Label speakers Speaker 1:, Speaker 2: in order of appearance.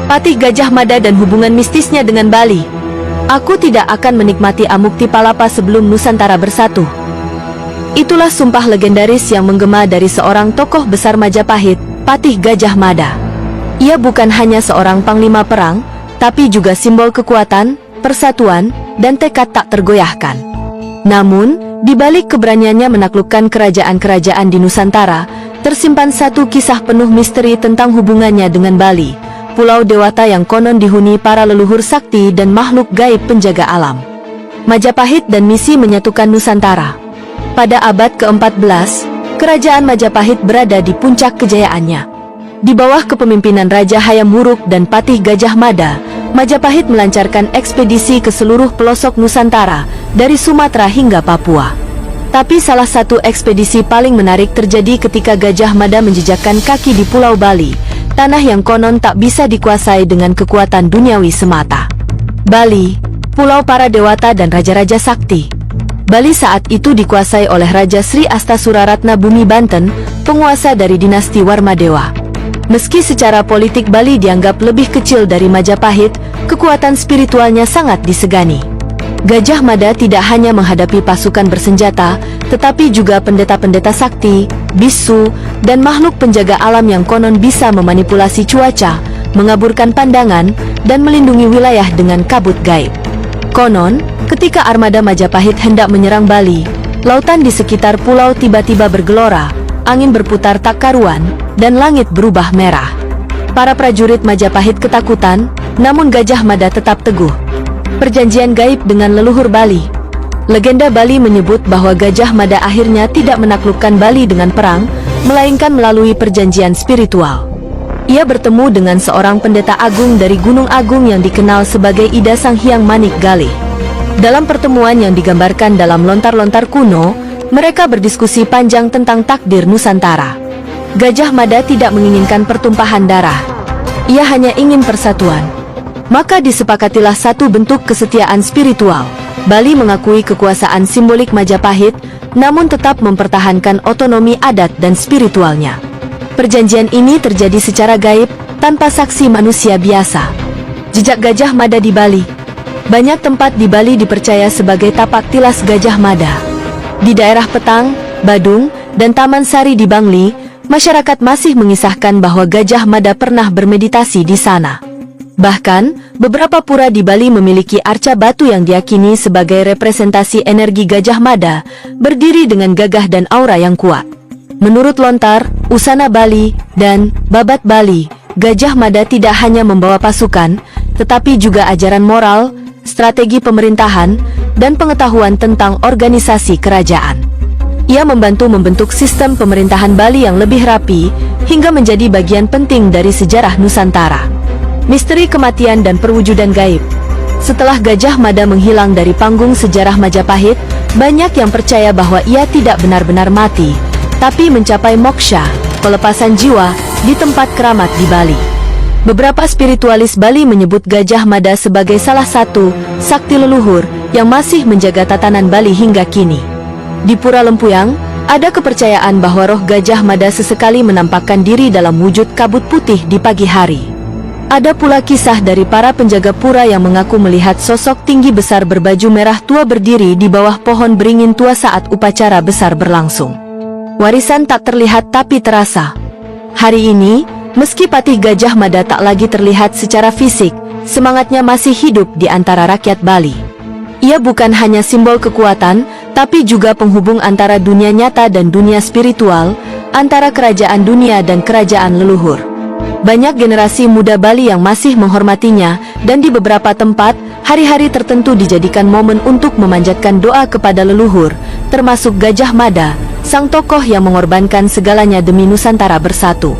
Speaker 1: Patih Gajah Mada dan hubungan mistisnya dengan Bali. Aku tidak akan menikmati Amuktipalapa sebelum Nusantara bersatu. Itulah sumpah legendaris yang menggema dari seorang tokoh besar Majapahit, Patih Gajah Mada. Ia bukan hanya seorang panglima perang, tapi juga simbol kekuatan, persatuan, dan tekad tak tergoyahkan. Namun, di balik keberaniannya menaklukkan kerajaan-kerajaan di Nusantara, tersimpan satu kisah penuh misteri tentang hubungannya dengan Bali, pulau dewata yang konon dihuni para leluhur sakti dan makhluk gaib penjaga alam. Majapahit dan misi menyatukan Nusantara. Pada abad ke-14, kerajaan Majapahit berada di puncak kejayaannya. Di bawah kepemimpinan Raja Hayam Wuruk dan Patih Gajah Mada, Majapahit melancarkan ekspedisi ke seluruh pelosok Nusantara, dari Sumatera hingga Papua. Tapi salah satu ekspedisi paling menarik terjadi ketika Gajah Mada menjejakkan kaki di Pulau Bali, tanah yang konon tak bisa dikuasai dengan kekuatan duniawi semata. Bali, pulau para dewata dan raja-raja sakti. Bali saat itu dikuasai oleh Raja Sri Astasuraratna Bumi Banten, penguasa dari dinasti Warmadewa. Meski secara politik Bali dianggap lebih kecil dari Majapahit, kekuatan spiritualnya sangat disegani. Gajah Mada tidak hanya menghadapi pasukan bersenjata, tetapi juga pendeta-pendeta sakti, bisu, dan makhluk penjaga alam yang konon bisa memanipulasi cuaca, mengaburkan pandangan, dan melindungi wilayah dengan kabut gaib. Konon, ketika armada Majapahit hendak menyerang Bali, lautan di sekitar pulau tiba-tiba bergelora, angin berputar tak karuan, dan langit berubah merah. Para prajurit Majapahit ketakutan, namun Gajah Mada tetap teguh. Perjanjian gaib dengan leluhur Bali. Legenda Bali menyebut bahwa Gajah Mada akhirnya tidak menaklukkan Bali dengan perang, melainkan melalui perjanjian spiritual. Ia bertemu dengan seorang pendeta agung dari Gunung Agung yang dikenal sebagai Ida Sang Hyang Manik Galih. Dalam pertemuan yang digambarkan dalam lontar-lontar kuno, mereka berdiskusi panjang tentang takdir Nusantara. Gajah Mada tidak menginginkan pertumpahan darah. Ia hanya ingin persatuan. Maka disepakatilah satu bentuk kesetiaan spiritual. Bali mengakui kekuasaan simbolik Majapahit, namun tetap mempertahankan otonomi adat dan spiritualnya. Perjanjian ini terjadi secara gaib, tanpa saksi manusia biasa. Jejak Gajah Mada di Bali. Banyak tempat di Bali dipercaya sebagai tapak tilas Gajah Mada. Di daerah Petang, Badung, dan Taman Sari di Bangli, masyarakat masih mengisahkan bahwa Gajah Mada pernah bermeditasi di sana. Bahkan, beberapa pura di Bali memiliki arca batu yang diyakini sebagai representasi energi Gajah Mada, berdiri dengan gagah dan aura yang kuat. Menurut lontar, Usana Bali, dan Babat Bali, Gajah Mada tidak hanya membawa pasukan, tetapi juga ajaran moral, strategi pemerintahan, dan pengetahuan tentang organisasi kerajaan. Ia membantu membentuk sistem pemerintahan Bali yang lebih rapi, hingga menjadi bagian penting dari sejarah Nusantara. Misteri kematian dan perwujudan gaib. Setelah Gajah Mada menghilang dari panggung sejarah Majapahit, banyak yang percaya bahwa ia tidak benar-benar mati, tapi mencapai moksha, pelepasan jiwa, di tempat keramat di Bali. Beberapa spiritualis Bali menyebut Gajah Mada sebagai salah satu sakti leluhur yang masih menjaga tatanan Bali hingga kini. Di Pura Lempuyang, ada kepercayaan bahwa roh Gajah Mada sesekali menampakkan diri dalam wujud kabut putih di pagi hari. Ada pula kisah dari para penjaga pura yang mengaku melihat sosok tinggi besar berbaju merah tua berdiri di bawah pohon beringin tua saat upacara besar berlangsung. Warisan tak terlihat tapi terasa. Hari ini, meski Patih Gajah Mada tak lagi terlihat secara fisik, semangatnya masih hidup di antara rakyat Bali. Ia bukan hanya simbol kekuatan, tapi juga penghubung antara dunia nyata dan dunia spiritual, antara kerajaan dunia dan kerajaan leluhur. Banyak generasi muda Bali yang masih menghormatinya, dan di beberapa tempat, hari-hari tertentu dijadikan momen untuk memanjatkan doa kepada leluhur, termasuk Gajah Mada, sang tokoh yang mengorbankan segalanya demi Nusantara bersatu.